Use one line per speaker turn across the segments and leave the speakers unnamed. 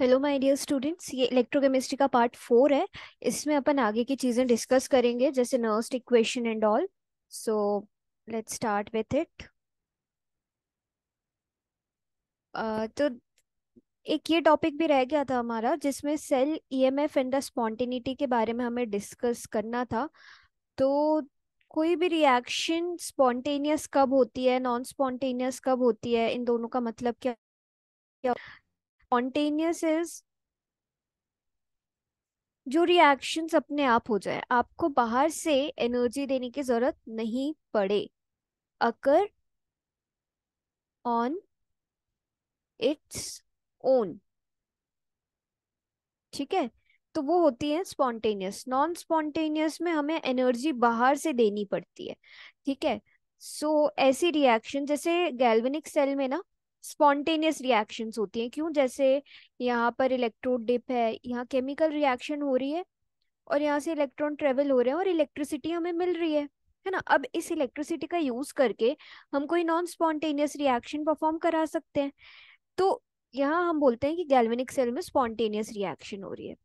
Hello my dear students, ये electrochemistry का part 4 है। इसमें अपन आगे की चीजें डिस्कस करेंगे जैसे Nernst equation and all. So let's start with it. तो एक ये टॉपिक भी रह गया था हमारा जिसमें cell EMF and the spontaneity के बारे में हमें डिस्कस करना था। तो कोई भी रिएक्शन स्पॉन्टेनियस कब होती है, नॉन स्पॉन्टेनियस कब होती है, इन दोनों का मतलब क्या क्या स्पॉन्टेनियस इज जो रिएक्शंस अपने आप हो जाए, आपको बाहर से एनर्जी देने की जरूरत नहीं पड़े, अकर ऑन इट्स ओन। ठीक है, तो वो होती है स्पॉन्टेनियस। नॉन स्पॉन्टेनियस में हमें एनर्जी बाहर से देनी पड़ती है। ठीक है, ऐसी रिएक्शन जैसे गैल्वेनिक सेल में ना स्पॉन्टेनियस रिएक्शंस होती हैं। क्यों? जैसे यहाँ पर इलेक्ट्रोड डिप है, यहाँ केमिकल रिएक्शन हो रही है और यहाँ से इलेक्ट्रॉन ट्रेवल हो रहे हैं और इलेक्ट्रिसिटी हमें मिल रही है ना। अब इस इलेक्ट्रिसिटी का यूज करके हम कोई नॉन स्पॉन्टेनियस रिएक्शन परफॉर्म करा सकते हैं। तो यहाँ हम बोलते हैं कि गैल्वेनिक सेल में स्पॉन्टेनियस रिएक्शन हो रही है।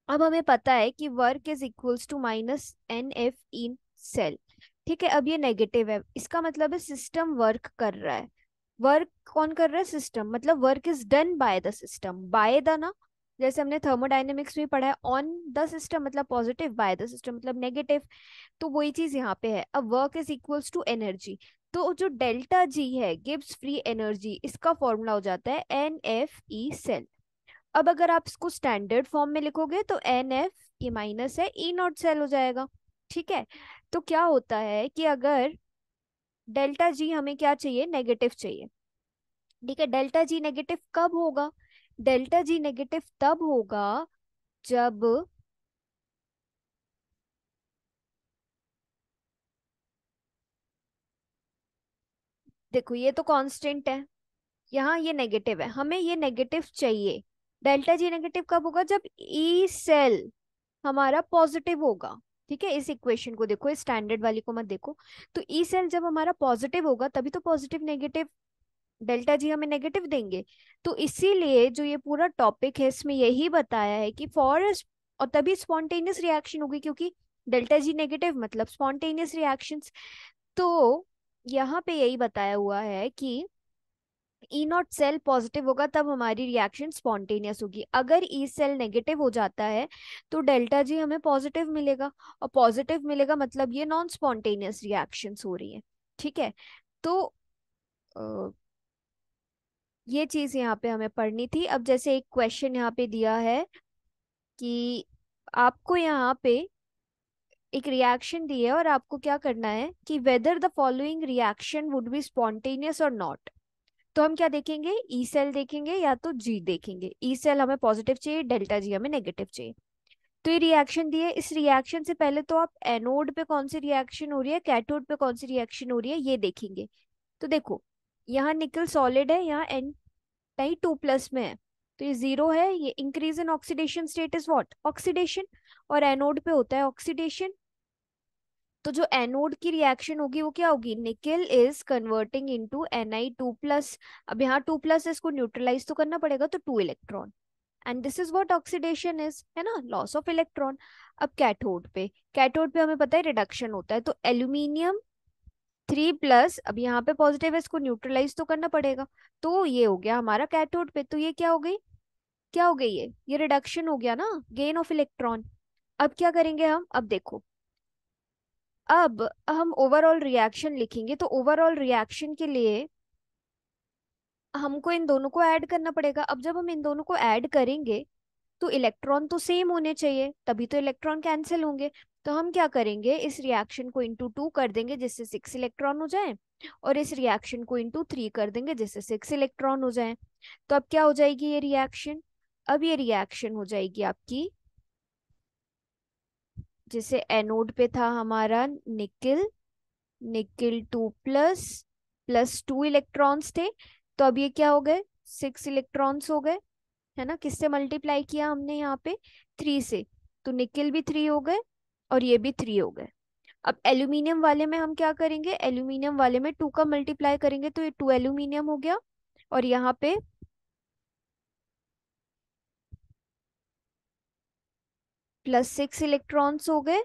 अब हमें पता है कि work is equals to minus N F in cell. ठीक है, अब ये नेगेटिव है, इसका मतलब है सिस्टम वर्क कर रहा है। वर्क कौन कर रहा है? सिस्टम। मतलब work is done by the system, by the ना, जैसे हमने थर्मोडायनेमिक्स में पढ़ा है, ऑन द सिस्टम मतलब पॉजिटिव, बाय द सिस्टम मतलब नेगेटिव। तो वही चीज यहाँ पे है। अब work is equals to energy, तो जो डेल्टा जी है गिव्स फ्री एनर्जी, इसका फॉर्मूला हो जाता है एन एफ ई सेल। अब अगर आप इसको स्टैंडर्ड फॉर्म में लिखोगे तो एन एफ ये माइनस है, ई नॉट सेल हो जाएगा। ठीक है, तो क्या होता है कि अगर डेल्टा जी हमें क्या चाहिए? नेगेटिव चाहिए। ठीक है, डेल्टा जी नेगेटिव कब होगा? डेल्टा जी नेगेटिव तब होगा जब, देखो ये तो कांस्टेंट है, यहाँ ये नेगेटिव है, हमें ये नेगेटिव चाहिए। डेल्टा जी नेगेटिव कब होगा? जब ई सेल हमारा पॉजिटिव होगा। ठीक है, इस इक्वेशन को देखो, इस स्टैंडर्ड वाली को मत देखो। तो ई सेल जब हमारा पॉजिटिव होगा तभी तो पॉजिटिव नेगेटिव डेल्टा जी हमें नेगेटिव देंगे। तो इसीलिए जो ये पूरा टॉपिक है इसमें यही बताया है कि और तभी स्पॉन्टेनियस रिएक्शन होगी, क्योंकि डेल्टा जी नेगेटिव मतलब स्पॉन्टेनियस रिएक्शंस। तो यहाँ पे यही बताया हुआ है कि ई नॉट सेल पॉजिटिव होगा तब हमारी रिएक्शन स्पॉन्टेनियस होगी। अगर ई सेल नेगेटिव हो जाता है तो डेल्टा जी हमें पॉजिटिव मिलेगा, और पॉजिटिव मिलेगा मतलब ये नॉन स्पॉन्टेनियस रिएक्शंस हो रही है। ठीक है, तो अ, ये चीज यहाँ पे हमें पढ़नी थी। अब जैसे एक क्वेश्चन यहाँ पे दिया है कि आपको यहाँ पे एक रिएक्शन दी है और आपको क्या करना है कि whether the following reaction would be spontaneous और नॉट। तो हम क्या देखेंगे? ई सेल देखेंगे या तो जी देखेंगे। ई सेल हमें पॉजिटिव चाहिए, डेल्टा जी हमें नेगेटिव चाहिए। तो ये रिएक्शन दी है, इस रिएक्शन से पहले तो आप एनोड पे कौन सी रिएक्शन हो रही है, कैथोड पे कौन सी रिएक्शन हो रही है ये देखेंगे। तो देखो, यहाँ निकल सॉलिड है, यहाँ एन नहीं 2+ में है, तो ये जीरो है। ये increase in oxidation state is what? Oxidation. और एनोड पे होता है ऑक्सीडेशन। तो जो एनोड की रिएक्शन होगी वो क्या होगी? Nickel is converting into Na2+। अब यहाँ 2+ इसको न्यूट्रलाइज तो करना पड़ेगा, तो 2 electron. And this is what oxidation is, है ना, लॉस ऑफ इलेक्ट्रॉन। अब कैथोड पे हमें पता है रिडक्शन होता है, तो एल्यूमिनियम 3+, अब यहाँ पे पॉजिटिव है, इसको न्यूट्रलाइज तो करना पड़ेगा। तो ये हो गया हमारा कैथोड पे, तो ये क्या हो गई? क्या हो गई? ये रिडक्शन हो गया ना, गेन ऑफ इलेक्ट्रॉन। अब क्या करेंगे हम? अब देखो, अब हम ओवरऑल रिएक्शन लिखेंगे, तो ओवरऑल रिएक्शन के लिए हमको इन दोनों को ऐड करना पड़ेगा। अब जब हम इन दोनों को ऐड करेंगे तो इलेक्ट्रॉन तो सेम होने चाहिए, तभी तो इलेक्ट्रॉन कैंसिल होंगे। तो हम क्या करेंगे? इस रिएक्शन को इंटू 2 कर देंगे जिससे 6 इलेक्ट्रॉन हो जाए, और इस रिएक्शन को इंटू 3 कर देंगे जिससे 6 इलेक्ट्रॉन हो जाए। तो अब क्या हो जाएगी ये रिएक्शन? अब ये रिएक्शन हो जाएगी आपकी, जैसे एनोड पे था हमारा निकिल, निकिल 2+ +2 इलेक्ट्रॉन्स थे, तो अब ये क्या हो गए? 6 इलेक्ट्रॉन्स हो गए, है ना। किससे मल्टीप्लाई किया हमने यहाँ पे? 3 से। तो निकिल भी 3 हो गए और ये भी 3 हो गए। अब एल्यूमिनियम वाले में हम क्या करेंगे? एल्यूमिनियम वाले में 2 का मल्टीप्लाई करेंगे तो ये 2 एल्यूमिनियम हो गया, और यहाँ पे प्लस 6 इलेक्ट्रॉन्स हो गए,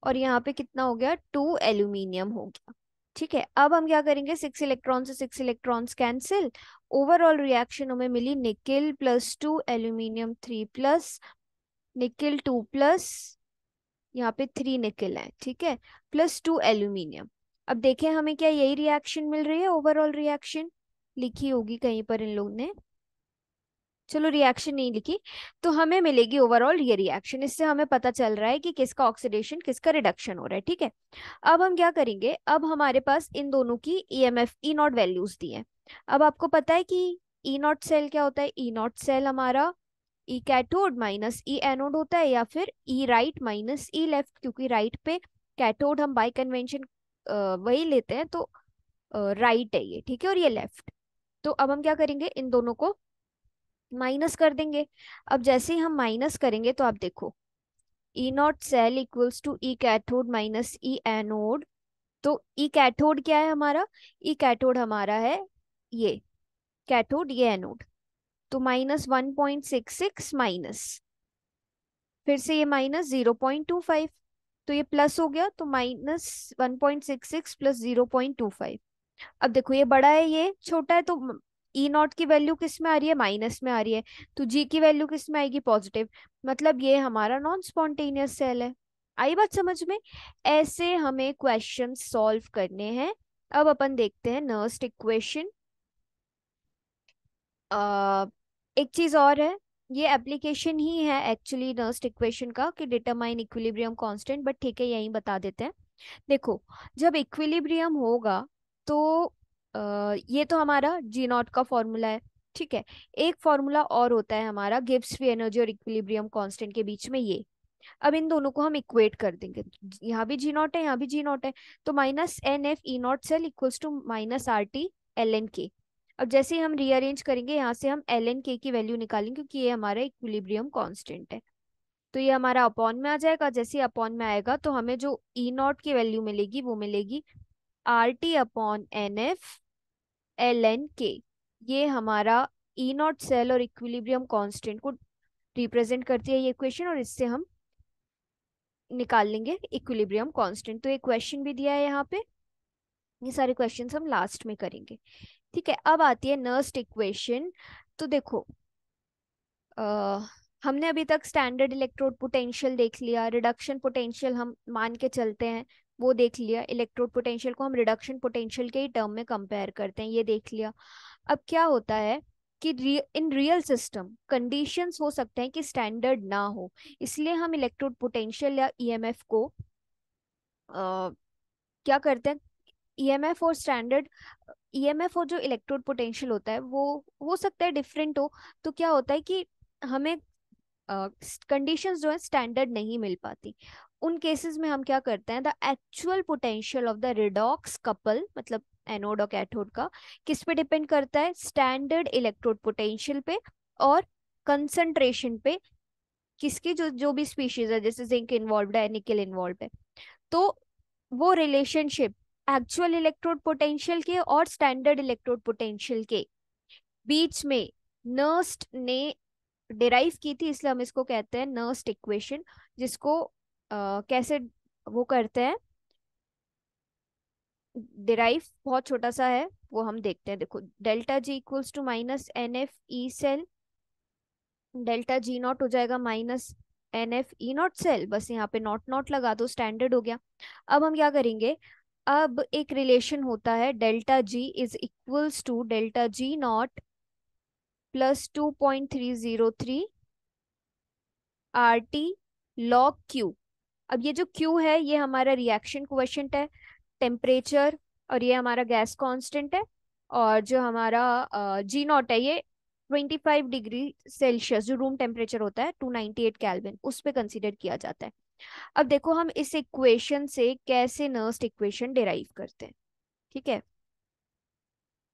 और यहाँ पे कितना हो गया, 2 एल्यूमिनियम हो गया। ठीक है, अब हम क्या करेंगे, 6 इलेक्ट्रॉन से 6 इलेक्ट्रॉन्स कैंसिल, ओवरऑल रिएक्शन हमें मिली nickel plus 2 aluminium 3 plus nickel 2 plus यहाँ पे 3 निकिल है, ठीक है, प्लस 2 एल्यूमिनियम। अब देखें हमें क्या यही रिएक्शन मिल रही है, ओवरऑल रिएक्शन लिखी होगी कहीं पर इन लोग ने, चलो रिएक्शन नहीं लिखी, तो हमें मिलेगी ओवरऑल ये रिएक्शन। इससे हमें पता चल रहा है कि किसका ऑक्सीडेशन किसका रिडक्शन हो रहा है। ठीक है, अब हम क्या करेंगे, अब हमारे पास इन दोनों की ईएमएफ ई नॉट वैल्यूज दी हैं। अब आपको पता है कि ई नॉट सेल क्या होता है, ई नॉट सेल हमारा ई कैथोड माइनस ई एनोड होता है, या फिर ई राइट माइनस ई लेफ्ट, क्योंकि राइट पे कैथोड हम बाय कन्वेंशन वही लेते हैं, तो राइट है ये, ठीक है, और ये लेफ्ट। तो अब हम क्या करेंगे, इन दोनों को माइनस कर देंगे। अब जैसे ही हम माइनस करेंगे तो आप देखो, E not cell equals to E cathode minus E anode. तो ई कैथोड क्या है हमारा, ई कैथोड हमारा है ये कैथोड, ये एनोड। तो -1.66 माइनस, फिर से ये -0.25, तो ये प्लस हो गया, तो -1.66 प्लस 0.25। अब देखो ये बड़ा है ये छोटा है, तो ई नॉट की वैल्यू किस में आ रही है, माइनस में आ रही है, तो जी की वैल्यू किस में आएगी, पॉजिटिव। मतलब ये हमारा नॉन स्पॉन्टेनियस सेल है। आई बात समझ में। ऐसे हमें क्वेश्चन सॉल्व करने हैं। अब अपन देखते हैं नर्स्ट इक्वेशन। एक चीज और है, ये एप्लीकेशन ही है एक्चुअली नर्स्ट इक्वेशन का, कि डिटरमाइन इक्विलिब्रियम कांस्टेंट, बट ठीक है यहीं बता देते हैं। देखो, जब इक्विलिब्रियम होगा तो ये तो हमारा जी नॉट का फॉर्मूला है, ठीक है। एक फॉर्मूला और होता है हमारा गिब्स फ्री एनर्जी और इक्विलिब्रियम कांस्टेंट के बीच में, ये। अब इन दोनों को हम इक्वेट कर देंगे, यहाँ भी जी नॉट है, यहाँ भी जी नॉट है, तो -NF E0 cell equals to -RT ln k। अब जैसे ही हम रीअरेंज करेंगे, यहाँ से हम ln k की वैल्यू निकालेंगे, क्योंकि ये हमारा इक्विलिब्रियम कांस्टेंट है। तो ये हमारा अपॉन में आ जाएगा, जैसे ही अपॉन में आएगा तो हमें जो ई नॉट की वैल्यू मिलेगी वो मिलेगी RT/NF ln k। ये हमारा ई नॉट सेल और इक्विलिब्रियम कांस्टेंट को रिप्रेजेंट करती है ये इक्वेशन, और इससे हम निकाल लेंगे इक्विलिब्रियम कांस्टेंट। तो ये क्वेश्चन भी दिया है यहाँ पे, ये सारे क्वेश्चंस हम लास्ट में करेंगे। ठीक है, अब आती है नर्स्ट इक्वेशन। तो देखो, अ, हमने अभी तक स्टैंडर्ड इलेक्ट्रोड पोटेंशियल देख लिया, रिडक्शन पोटेंशियल हम मान के चलते हैं वो देख लिया, इलेक्ट्रोड पोटेंशियल को हम रिडक्शन पोटेंशियल के ही टर्म में कंपेयर करते हैं ये देख लिया। अब क्या होता है कि इन रियल सिस्टम कंडीशंस हो सकते हैं कि स्टैंडर्ड ना हो, इसलिए हम इलेक्ट्रोड पोटेंशियल या ईएमएफ को क्या करते हैं, ईएमएफ और स्टैंडर्ड, ईएमएफ और जो इलेक्ट्रोड पोटेंशियल होता है वो हो सकता है डिफरेंट हो। तो क्या होता है कि हमें कंडीशंस जो है स्टैंडर्ड नहीं मिल पाती। उन केसेस में हम क्या करते हैं, the actual potential of the redox couple, मतलब एनोड और कैथोड का, किस पे डिपेंड करता है, स्टैंडर्ड इलेक्ट्रोड पोटेंशियल पे और कंसंट्रेशन पे, किसकी जो जो भी स्पीशीज है, जैसे जिंक इन्वॉल्व है, निकल इन्वॉल्व है। तो वो रिलेशनशिप एक्चुअल इलेक्ट्रोड पोटेंशियल के और स्टैंडर्ड इलेक्ट्रोड पोटेंशियल के बीच में नर्स्ट ने डिराइव की थी, इसलिए हम इसको कहते हैं नर्स्ट इक्वेशन। जिसको कैसे वो करते हैं डिराइव, बहुत छोटा सा है वो हम देखते हैं। देखो, delta G equals to -NF E cell, delta G naught हो जाएगा -NF E0 सेल, बस यहाँ पे नॉट नॉट लगा दो, स्टैंडर्ड हो गया। अब हम क्या करेंगे, अब एक रिलेशन होता है delta G is equals to delta G naught plus 2.303 RT log Q। अब ये जो Q है ये हमारा रिएक्शन कोएफिशिएंट है, टेम्परेचर, और ये हमारा गैस कांस्टेंट है, और जो हमारा जी नॉट है ये 25 डिग्री सेल्सियस, जो रूम टेम्परेचर होता है 298 केल्विन, उस पे कंसीडर किया जाता है। अब देखो हम इस इक्वेशन से कैसे नर्स्ट इक्वेशन डिराइव करते हैं, ठीक है।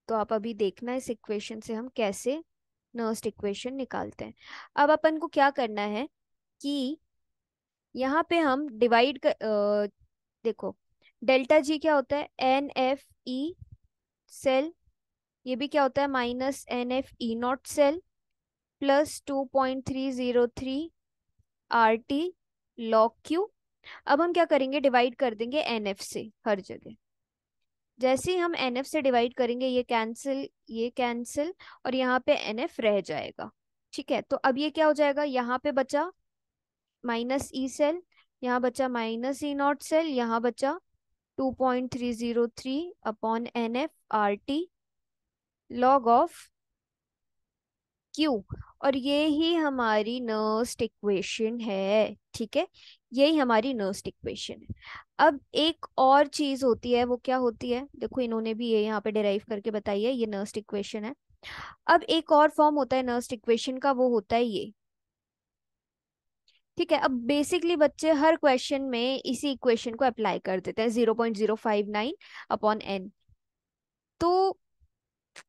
तो आप अभी देखना इस इक्वेशन से हम कैसे नर्स्ट इक्वेशन निकालते हैं। अब अपन को क्या करना है कि यहाँ पे हम डिवाइड कर, देखो, डेल्टा जी क्या होता है, NF E सेल, ये भी क्या होता है -NF E0 cell plus 2.303 RT log Q। अब हम क्या करेंगे, डिवाइड कर देंगे NF से हर जगह। जैसे ही हम NF से डिवाइड करेंगे ये कैंसिल, ये कैंसिल, और यहाँ पे NF रह जाएगा। ठीक है, तो अब ये क्या हो जाएगा, यहाँ पे बचा माइनस ई सेल, यहाँ बचा माइनस ई नॉट सेल, यहाँ बचा 2.303 upon NF RT log of Q। और ये ही हमारी नर्स्ट इक्वेशन है। ठीक है, यही हमारी नर्स्ट इक्वेशन है। अब एक और चीज होती है, वो क्या होती है, देखो इन्होंने भी ये यहाँ पे डिराइव करके बताई है, ये नर्स्ट इक्वेशन है। अब एक और फॉर्म होता है नर्स्ट इक्वेशन का, वो होता है ये। ठीक है, अब बेसिकली बच्चे हर क्वेश्चन में इसी इक्वेशन को अप्लाई कर देते हैं, 0.059 अपॉन n। तो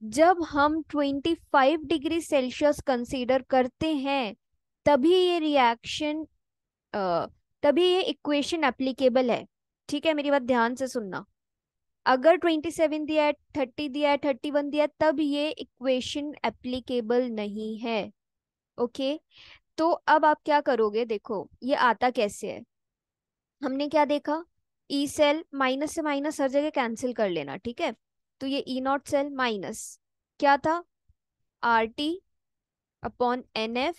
जब हम 25 डिग्री सेल्सियस कंसीडर करते हैं, तभी ये रिएक्शन, तभी ये इक्वेशन एप्लीकेबल है। ठीक है, मेरी बात ध्यान से सुनना। अगर 27 दिया है, 30 दिया है, 31 दिया है, तब ये इक्वेशन एप्लीकेबल नहीं है। ओके, तो अब आप क्या करोगे, देखो ये आता कैसे है। हमने क्या देखा, ई सेल माइनस से माइनस हर जगह कैंसिल कर लेना। ठीक है, तो ये ई नॉट सेल माइनस क्या था, RT upon NF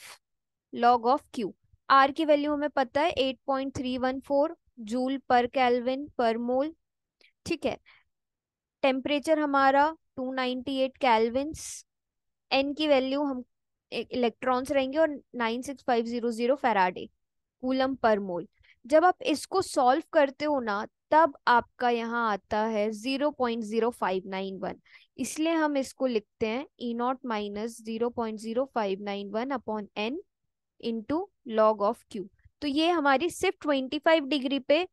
log of Q। R की वैल्यू हमें पता है 8.314 जूल पर केल्विन पर मोल। ठीक है, टेम्परेचर हमारा 298 केल्विन्स। N की वैल्यू हम, इलेक्ट्रॉन्स रहेंगे, और 96500 फैराडे कूलम पर मोल। जब आप इसको सॉल्व करते हो ना, तब आपका यहाँ आता है 0.0591। इसलिए हम इसको लिखते हैं E not minus 0.0591 upon n into log of Q. तो ये हमारी सिर्फ 25 डिग्री पे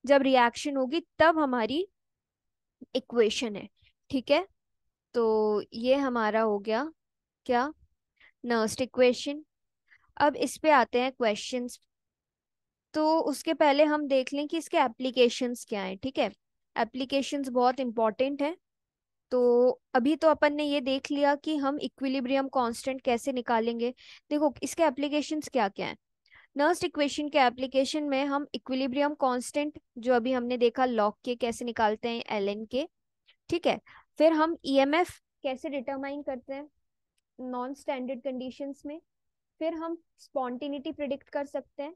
जब रिएक्शन होगी तब हमारी इक्वेशन है। ठीक है, तो ये हमारा हो गया क्या, नर्स्ट इक्वेशन। अब इस पे आते हैं क्वेश्चंस। तो उसके पहले हम देख लें कि इसके एप्लीकेशंस क्या हैं। ठीक है, एप्लीकेशंस बहुत इंपॉर्टेंट है। तो अभी तो अपन ने ये देख लिया कि हम इक्विलिब्रियम कांस्टेंट कैसे निकालेंगे। देखो इसके एप्लीकेशंस क्या क्या हैं। नर्स्ट इक्वेशन के एप्लीकेशन में हम इक्विलिब्रियम कांस्टेंट, जो अभी हमने देखा लॉग के कैसे निकालते हैं, ln के। ठीक है, फिर हम EMF कैसे डिटरमाइन करते हैं नॉन स्टैंडर्ड कंडीशंस में। फिर हम स्पॉन्टिनिटी प्रिडिक्ट कर सकते हैं,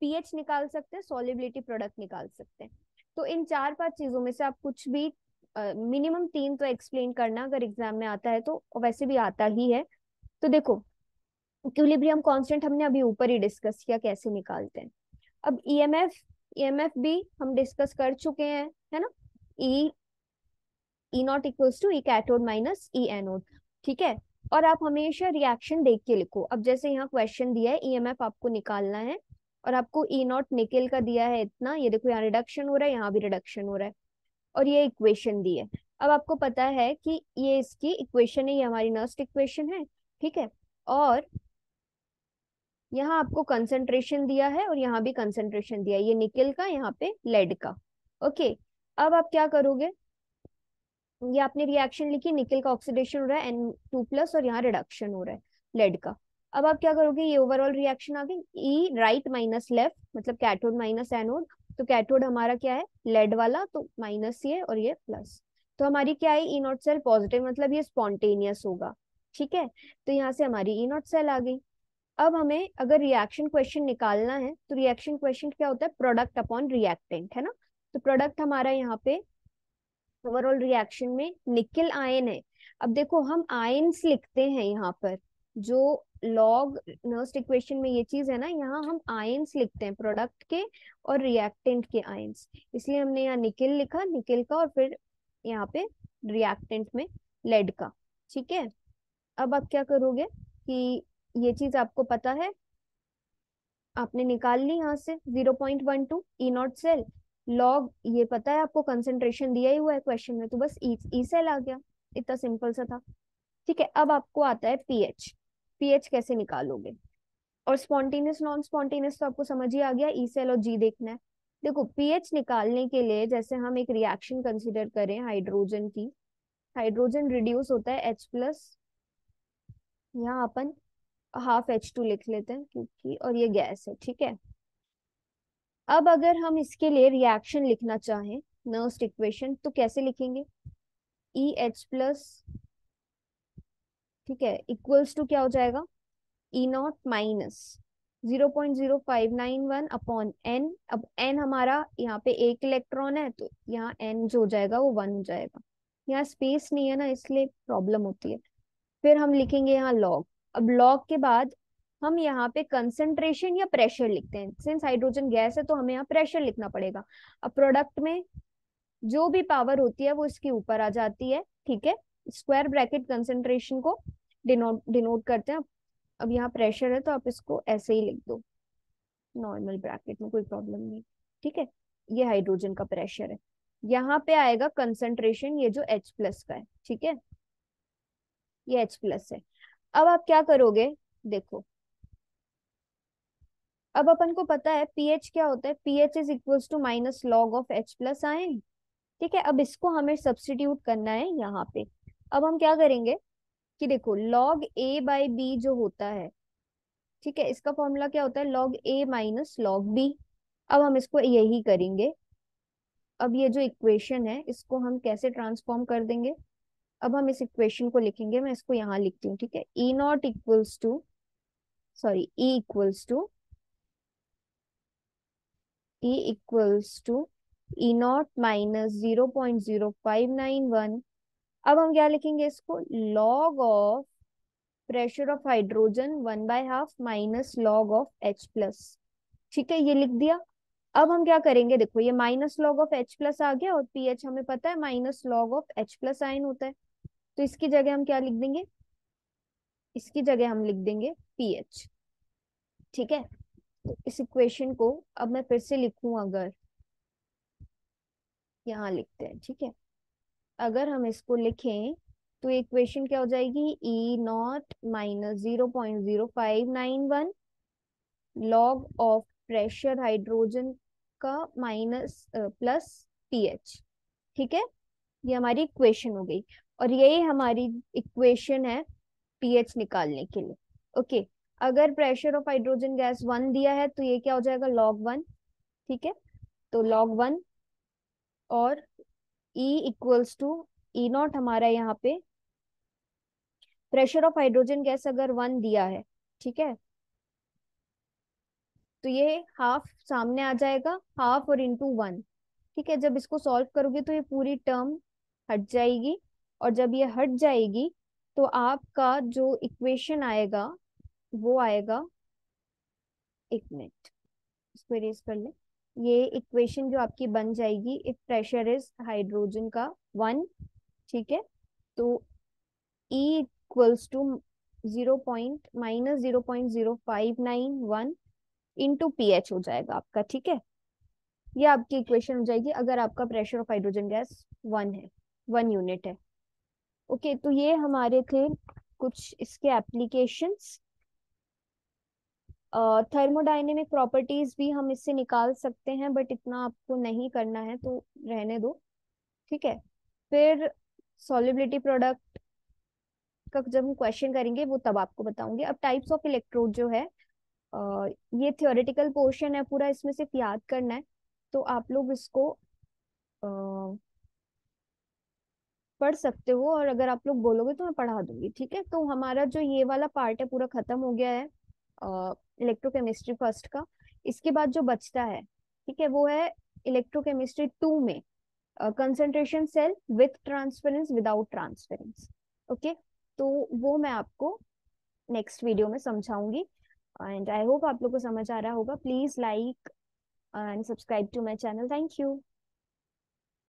पीएच निकाल सकते हैं, सॉलिबिलिटी प्रोडक्ट निकाल सकते हैं। तो इन 4-5 चीजों में से आप कुछ भी, मिनिमम 3 तो एक्सप्लेन करना अगर एग्जाम में आता है तो, और वैसे भी आता ही है। तो देखो इक्विलिब्रियम कांस्टेंट हमने अभी ऊपर ही डिस्कस किया कैसे निकालते हैं। अब ईएमएफ भी हम डिस्कस कर चुके हैं, है ना। E E not equals to E cathode minus E anode. ठीक है, और आप हमेशा रिएक्शन देख के लिखो। अब जैसे यहाँ क्वेश्चन दिया है, ईएमएफ आपको निकालना है, और आपको ई नॉट निकेल का दिया है इतना, ये देखो यहाँ रिडक्शन हो रहा है, यहाँ भी रिडक्शन हो रहा है, और ये इक्वेशन दी है। अब आपको पता है कि ये इसकी इक्वेशन है, ये हमारी नर्स्ट इक्वेशन है। ठीक है, और यहाँ आपको कंसंट्रेशन दिया है, और यहाँ भी कंसंट्रेशन दिया है, ये निकेल का, यहाँ पे लेड का। ओके, अब आप क्या करोगे, ये आपने रिएक्शन लिखी, निकेल का ऑक्सीडेशन हो रहा है N2+, और यहाँ रिडक्शन हो रहा है लेड का। अब आप क्या करोगे, ये ओवरऑल रिएक्शन आ गई, ई राइट माइनस लेफ्ट, मतलब कैथोड माइनस एनोड। तो कैथोड हमारा क्या है, लेड वाला, तो माइनस ये और ये प्लस। तो हमारी क्या है, ई नॉट सेल पॉजिटिव, मतलब ये स्पॉन्टेनियस होगा। ठीक है, तो यहाँ से हमारी ई नॉट सेल आ गई। अब हमें अगर रिएक्शन क्वेश्चन निकालना है, तो रिएक्शन क्वेश्चन क्या होता है, प्रोडक्ट अपॉन रिएक्टेंट, है ना। तो प्रोडक्ट हमारा यहाँ पे ओवरऑल रिएक्शन में निकेल आयन है। अब देखो हम आयन्स लिखते हैं यहाँ पर, जो लॉग नर्स्ट इक्वेशन में ये चीज है ना, यहाँ हम आयन्स लिखते हैं प्रोडक्ट के और रिएक्टेंट के आयन्स। इसलिए हमने यहाँ निकेल लिखा, निकेल का, और फिर यहाँ पे रिएक्टेंट में लेड का। ठीक है, अब आप क्या करोगे कि ये चीज आपको पता है, आपने निकाल ली यहाँ से 0.12 ई नॉट सेल लॉग, ये पता है आपको कंसंट्रेशन दिया ही हुआ है क्वेश्चन में, तो बस ई सेल आ गया। इतना सिंपल सा था। ठीक है, अब आपको आता है पीएच। पीएच कैसे निकालोगे, और स्पॉन्टेनियस नॉन स्पॉन्टेनियस तो आपको समझ ही आ गया, ई सेल और जी देखना है। देखो पीएच निकालने के लिए, जैसे हम एक रिएक्शन कंसिडर करें हाइड्रोजन की, हाइड्रोजन रिड्यूस होता है H+, यहाँ अपन ½ H2 लिख लेते हैं क्योंकि, और ये गैस है। ठीक है, अब अगर हम इसके लिए रिएक्शन लिखना चाहें, नर्स्ट इक्वेशन, तो कैसे लिखेंगे? ई एच प्लस, ठीक है, इक्वल्स टू क्या हो जाएगा? ई नॉट माइनस 0.0591 अपॉन एन। अब एन हमारा यहाँ पे एक इलेक्ट्रॉन है, तो यहाँ एन जो हो जाएगा वो 1 हो जाएगा। यहाँ स्पेस नहीं है ना, इसलिए प्रॉब्लम होती है। फिर हम लिखेंगे यहाँ लॉग। अब लॉग के बाद हम यहाँ पे कंसंट्रेशन या प्रेशर लिखते हैं। सिंस हाइड्रोजन गैस है तो हमें यहाँ प्रेशर लिखना पड़ेगा। अब प्रोडक्ट में जो भी पावर होती है वो इसके ऊपर आ जाती है, ठीक है। स्क्वायर ब्रैकेट कंसंट्रेशन को डिनोट डिनोट करते हैं। अब यहाँ प्रेशर है तो आप इसको ऐसे ही लिख दो, नॉर्मल ब्रैकेट में, कोई प्रॉब्लम नहीं, ठीक है। ये हाइड्रोजन का प्रेशर है। यहाँ पे आएगा कंसंट्रेशन, ये जो H प्लस का है, ठीक है, ये H प्लस है। अब आप क्या करोगे, देखो, अब अपन को पता है पीएच क्या होता है, pH is equals to minus log of H plus ion, ठीक है। अब इसको हमें सब्स्टिट्यूट करना है यहाँ पे। अब हम क्या करेंगे कि देखो, लॉग ए बाई बी जो होता है, ठीक है, इसका फॉर्मूला क्या होता है? लॉग ए माइनस लॉग बी। अब हम इसको यही करेंगे। अब ये जो इक्वेशन है इसको हम कैसे ट्रांसफॉर्म कर देंगे? अब हम इस इक्वेशन को लिखेंगे, मैं इसको यहाँ लिखती हूँ, ठीक है। E not equals to, sorry, E equals to, E equals to E not minus 0.0591। अब हम क्या लिखेंगे इसको? Log of pressure of hydrogen 1/2 minus log of H plus, ठीक है, ये लिख दिया। अब हम क्या करेंगे, देखो, ये minus log of H plus आ गया, और पीएच हमें पता है minus log of H plus ion होता है। तो इसकी जगह हम क्या लिख देंगे? इसकी जगह हम लिख देंगे पीएच, ठीक है। तो इस इक्वेशन को अब मैं फिर से लिखूं, अगर यहाँ लिखते हैं, ठीक है, अगर हम इसको लिखें तो इक्वेशन क्या हो जाएगी? E not minus 0.0591 log of pressure hydrogen का माइनस प्लस पीएच, ठीक है। ये हमारी इक्वेशन हो गई, और यही हमारी इक्वेशन है पीएच निकालने के लिए। ओके, अगर प्रेशर ऑफ हाइड्रोजन गैस 1 दिया है तो ये क्या हो जाएगा? log 1, ठीक है। तो log 1, और E equals to E naught हमारा यहाँ पे प्रेशर ऑफ हाइड्रोजन गैस अगर 1 दिया है, ठीक है, तो ये हाफ सामने आ जाएगा, हाफ और इंटू 1, ठीक है। जब इसको सॉल्व करोगे तो ये पूरी टर्म हट जाएगी, और जब ये हट जाएगी तो आपका जो इक्वेशन आएगा वो आएगा, एक मिनट, इसको इरेज कर ले। ये इक्वेशन जो आपकी बन जाएगी, इफ प्रेशर इज हाइड्रोजन का 1, ठीक है, तो E equals to 0.0591 into pH हो जाएगा आपका, ठीक है। ये आपकी इक्वेशन हो जाएगी अगर आपका प्रेशर ऑफ हाइड्रोजन गैस 1 है, 1 यूनिट है। ओके, तो ये हमारे थे कुछ इसके एप्लीकेशंस। थर्मोडायनेमिक प्रॉपर्टीज भी हम इससे निकाल सकते हैं, बट इतना आपको नहीं करना है तो रहने दो, ठीक है। फिर सॉल्युबिलिटी प्रोडक्ट का जब हम क्वेश्चन करेंगे वो तब आपको बताऊंगी। अब टाइप्स ऑफ इलेक्ट्रोड जो है, ये थियोरेटिकल पोर्शन है पूरा, इसमें सिर्फ याद करना है। तो आप लोग इसको पढ़ सकते हो, और अगर आप लोग बोलोगे तो मैं पढ़ा दूंगी, ठीक है। तो हमारा जो ये वाला पार्ट है पूरा खत्म हो गया है इलेक्ट्रोकेमिस्ट्री फर्स्ट का। इसके बाद जो बचता है, ठीक है, वो है इलेक्ट्रोकेमिस्ट्री 2 में concentration cell with transference, without transference. Okay, तो वो मैं आपको नेक्स्ट वीडियो में समझाऊंगी। एंड आई होप आप लोग को समझ आ रहा होगा। Please like and subscribe to my channel. Thank you.